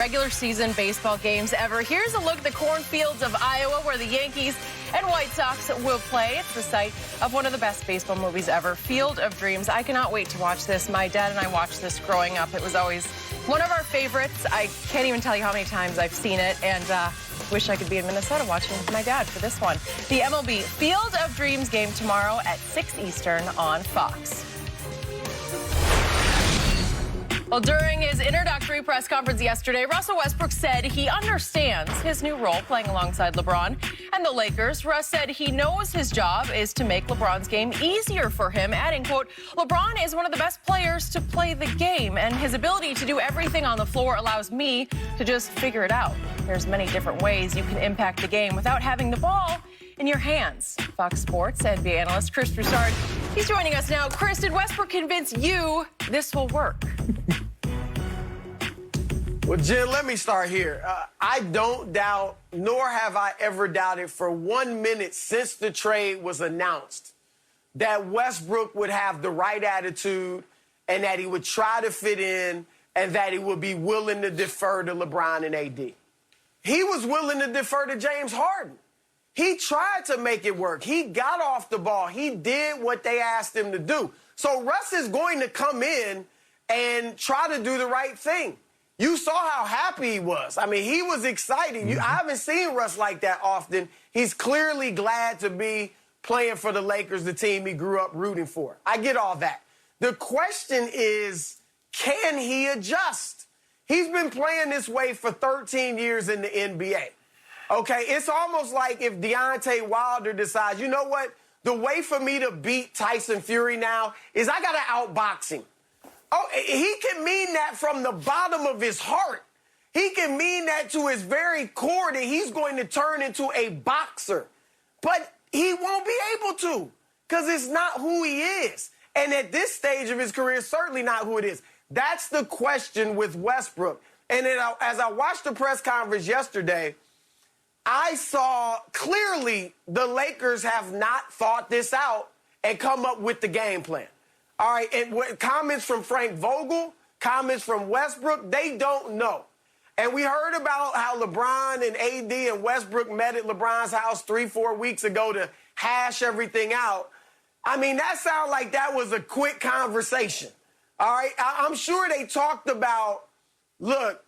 Regular season baseball games ever. Here's a look at the cornfields of Iowa where the Yankees and White Sox will play. It's the site of one of the best baseball movies ever, Field of Dreams. I cannot wait to watch this. My dad and I watched this growing up. It was always one of our favorites. I can't even tell you how many times I've seen it, and wish I could be in Minnesota watching with my dad for this one. The MLB Field of Dreams game tomorrow at 6 Eastern on Fox. Well, during his introductory press conference yesterday, Russell Westbrook said he understands his new role playing alongside LeBron and the Lakers. Russ said he knows his job is to make LeBron's game easier for him, adding, quote, LeBron is one of the best players to play the game, and his ability to do everything on the floor allows me to just figure it out. There's many different ways you can impact the game without having the ball in your hands. Fox Sports NBA analyst Chris Broussard, he's joining us now. Chris, did Westbrook convince you this will work? Well, Jen, let me start here. I don't doubt, nor have I ever doubted for 1 minute since the trade was announced, that Westbrook would have the right attitude and that he would try to fit in and that he would be willing to defer to LeBron and AD. He was willing to defer to James Harden. He tried to make it work. He got off the ball. He did what they asked him to do. So Russ is going to come in and try to do the right thing. You saw how happy he was. I mean, he was excited. I haven't seen Russ like that often. He's clearly glad to be playing for the Lakers, the team he grew up rooting for. I get all that. The question is, can he adjust? He's been playing this way for 13 years in the NBA. Okay, it's almost like if Deontay Wilder decides, you know what, the way for me to beat Tyson Fury now is I got to outbox him. Oh, he can mean that from the bottom of his heart. He can mean that to his very core that he's going to turn into a boxer. But he won't be able to because it's not who he is. And at this stage of his career, certainly not who it is. That's the question with Westbrook. And then as I watched the press conference yesterday, I saw clearly the Lakers have not thought this out and come up with the game plan. All right, and comments from Frank Vogel, comments from Westbrook, they don't know. And we heard about how LeBron and AD and Westbrook met at LeBron's house 3-4 weeks ago to hash everything out. I mean, that sounded like that was a quick conversation. All right, I'm sure they talked about, look,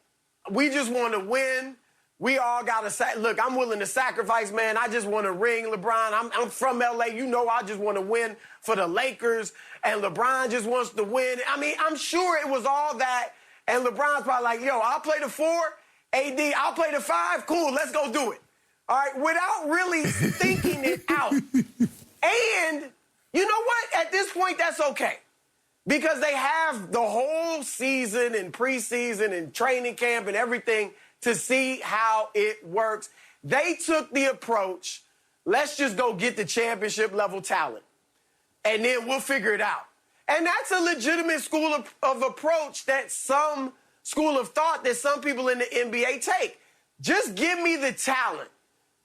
we just want to win. We all got to look, I'm willing to sacrifice, man. I just want to ring LeBron. I'm from L.A. You know I just want to win for the Lakers, and LeBron just wants to win. I mean, I'm sure it was all that, and LeBron's probably like, yo, I'll play the 4, AD, I'll play the 5. Cool, let's go do it. All right, without really thinking it out. And you know what? At this point, that's okay. Because they have the whole season and preseason and training camp and everything to see how it works. They took the approach, let's just go get the championship level talent, and then we'll figure it out. And that's a legitimate school of approach that some school of thought that some people in the NBA take. Just give me the talent.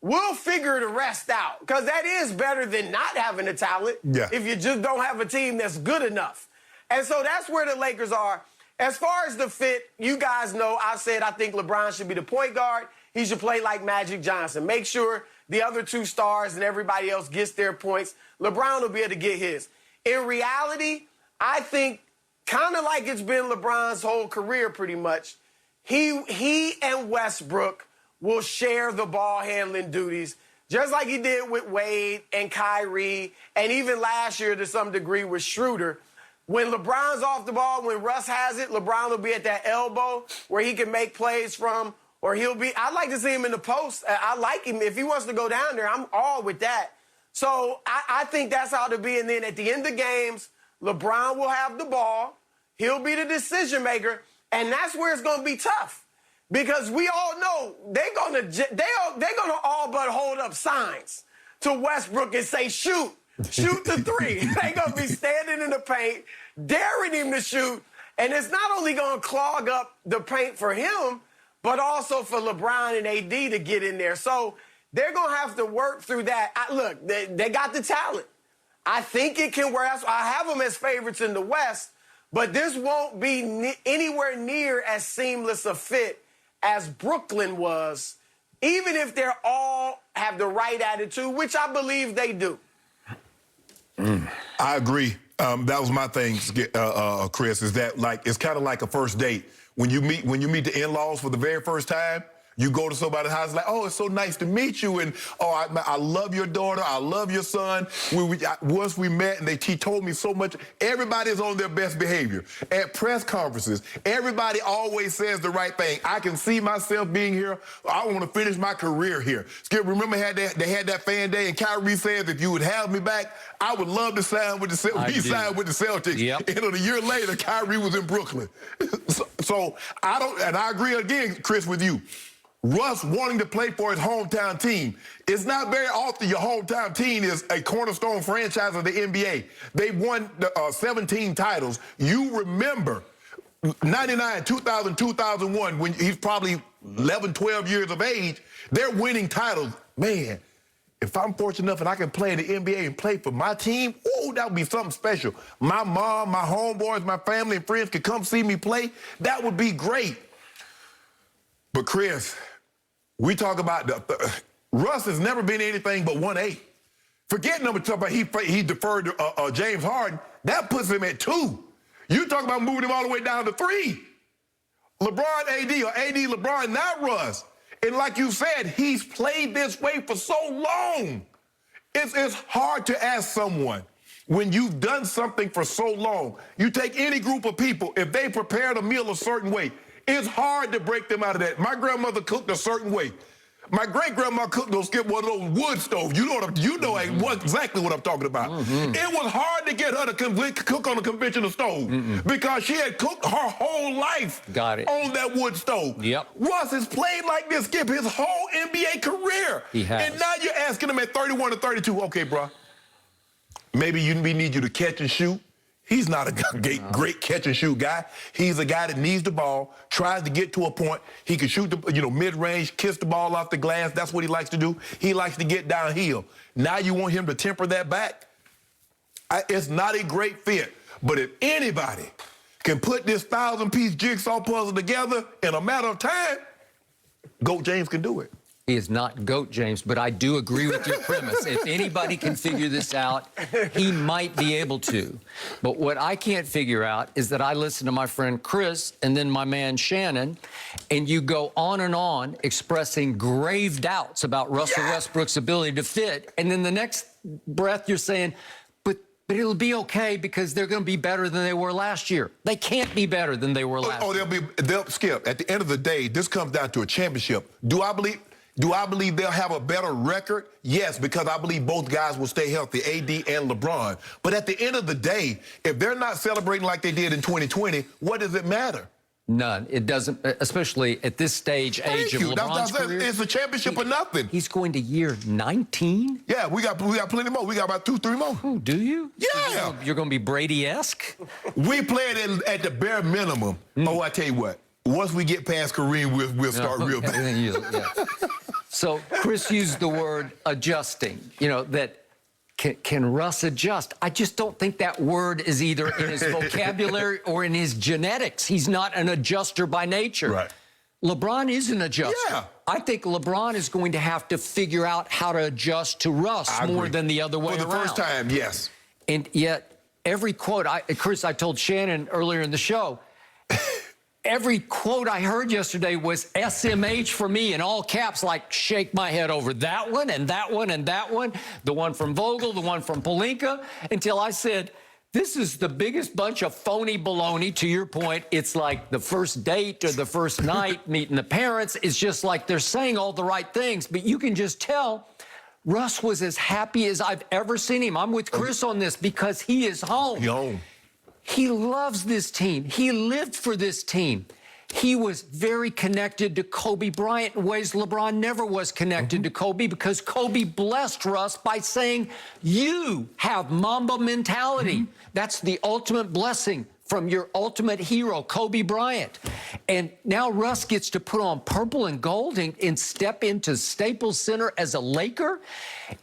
We'll figure the rest out, because that is better than not having the talent if you just don't have a team that's good enough. And so that's where the Lakers are. As far as the fit, you guys know I said I think LeBron should be the point guard. He should play like Magic Johnson. Make sure the other two stars and everybody else gets their points. LeBron will be able to get his. In reality, I think kind of like it's been LeBron's whole career pretty much, he and Westbrook will share the ball handling duties just like he did with Wade and Kyrie and even last year to some degree with Schroeder. When LeBron's off the ball, when Russ has it, LeBron will be at that elbow where he can make plays from, or he'll be, I'd like to see him in the post. I like him. If he wants to go down there, I'm all with that. So I think that's how to be. And then at the end of games, LeBron will have the ball. He'll be the decision maker. And that's where it's going to be tough. Because we all know they're going to all but hold up signs to Westbrook and say, shoot. Shoot the 3. They're going to be standing in the paint, daring him to shoot. And it's not only going to clog up the paint for him, but also for LeBron and AD to get in there. So they're going to have to work through that. Look, they got the talent. I think it can work. I have them as favorites in the West, but this won't be anywhere near as seamless a fit as Brooklyn was, even if they're all have the right attitude, which I believe they do. I agree. That was my thing, Chris, is that like it's kind of like a first date. When you meet the in-laws for the very first time, you go to somebody's house like, oh, it's so nice to meet you, and oh, I love your daughter, I love your son. Once we met, and he told me so much. Everybody's on their best behavior. At press conferences, everybody always says the right thing. I can see myself being here. I want to finish my career here. Skip, remember they had that fan day, and Kyrie says, if you would have me back, I would love to sign with the Celtics. Yep. And a year later, Kyrie was in Brooklyn. so I don't, and I agree again, Chris, with you. Russ wanting to play for his hometown team. It's not very often your hometown team is a cornerstone franchise of the NBA. They've won 17 titles. You remember 99, 2000, 2001, when he's probably 11, 12 years of age, they're winning titles. Man, if I'm fortunate enough and I can play in the NBA and play for my team, oh, that would be something special. My mom, my homeboys, my family and friends could come see me play. That would be great. But Chris, we talk about Russ has never been anything but 1A. Forget number two, but he deferred to James Harden. That puts him at 2. You talk about moving him all the way down to 3. LeBron AD or AD LeBron, not Russ. And like you said, he's played this way for so long. It's hard to ask someone when you've done something for so long. You take any group of people, if they prepared a meal a certain way, it's hard to break them out of that. My grandmother cooked a certain way. My great-grandma cooked those wood stoves. You know exactly what I'm talking about. It was hard to get her to cook on a conventional stove because she had cooked her whole life on that wood stove. Yep. Russ has played like this, Skip, his whole NBA career. He has. And now you're asking him at 31 or 32, okay, bro, maybe we need you to catch and shoot. He's not a great catch-and-shoot guy. He's a guy that needs the ball, tries to get to a point. He can shoot the mid-range, kiss the ball off the glass. That's what he likes to do. He likes to get downhill. Now you want him to temper that back? It's not a great fit. But if anybody can put this 1,000-piece jigsaw puzzle together in a matter of time, GOAT James can do it. He is not GOAT James, but I do agree with your premise. If anybody can figure this out, he might be able to. But what I can't figure out is that I listen to my friend Chris and then my man Shannon, and you go on expressing grave doubts about Russell Westbrook's ability to fit, and then the next breath you're saying, but it'll be okay because they're going to be better than they were last year. They can't be better than they were last year. They'll Skip. At the end of the day, this comes down to a championship. Do I believe they'll have a better record? Yes, because I believe both guys will stay healthy, AD and LeBron. But at the end of the day, if they're not celebrating like they did in 2020, what does it matter? None. It doesn't, especially at this age of LeBron's career. It's a championship or nothing. He's going to year 19? Yeah, we got plenty more. We got about 2, 3 more. Oh, do you? Yeah. You're going to be Brady-esque? We played at the bare minimum. Oh, I tell you what. Once we get past Kareem, we'll start real bad. So Chris used the word adjusting, that can Russ adjust? I just don't think that word is either in his vocabulary or in his genetics. He's not an adjuster by nature. Right. LeBron is an adjuster. Yeah. I think LeBron is going to have to figure out how to adjust to Russ more than the other way around. For the first time, yes. And yet, every quote, Chris, I told Shannon earlier in the show, every quote I heard yesterday was SMH for me in all caps, like shake my head over that one and that one and that one, the one from Vogel, the one from Pelinka, until I said, this is the biggest bunch of phony baloney. To your point, it's like the first date or the first night meeting the parents. It's just like they're saying all the right things, but you can just tell Russ was as happy as I've ever seen him. I'm with Chris on this because he is home. He's home. He loves this team. He lived for this team. He was very connected to Kobe Bryant in ways LeBron never was connected to Kobe, because Kobe blessed Russ by saying, you have Mamba mentality. That's the ultimate blessing from your ultimate hero, Kobe Bryant. And now Russ gets to put on purple and gold and step into Staples Center as a Laker.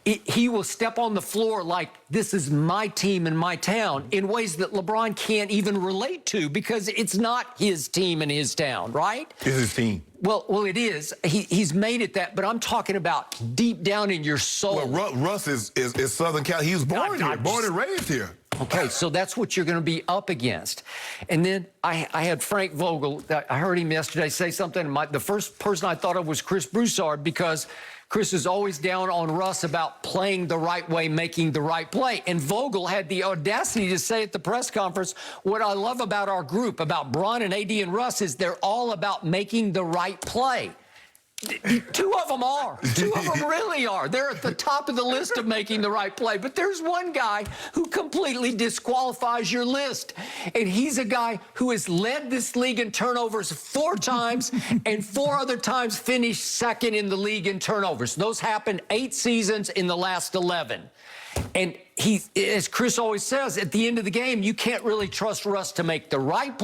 He will step on the floor like, this is my team and my town, in ways that LeBron can't even relate to because it's not his team and his town, right? It's his team. Well, it is. He's made it that, but I'm talking about deep down in your soul. Well, Russ is Southern California. He was born here, born and raised here. Okay, so that's what you're going to be up against. And then I had Frank Vogel. I heard him yesterday say something. The first person I thought of was Chris Broussard, because Chris is always down on Russ about playing the right way, making the right play. And Vogel had the audacity to say at the press conference, what I love about our group, about Bron and AD and Russ, is they're all about making the right play. Two of them are. Two of them really are. They're at the top of the list of making the right play. But there's one guy who completely disqualifies your list. And he's a guy who has led this league in turnovers 4 times and 4 other times finished second in the league in turnovers. Those happened 8 seasons in the last 11. And he, as Chris always says, at the end of the game, you can't really trust Russ to make the right play.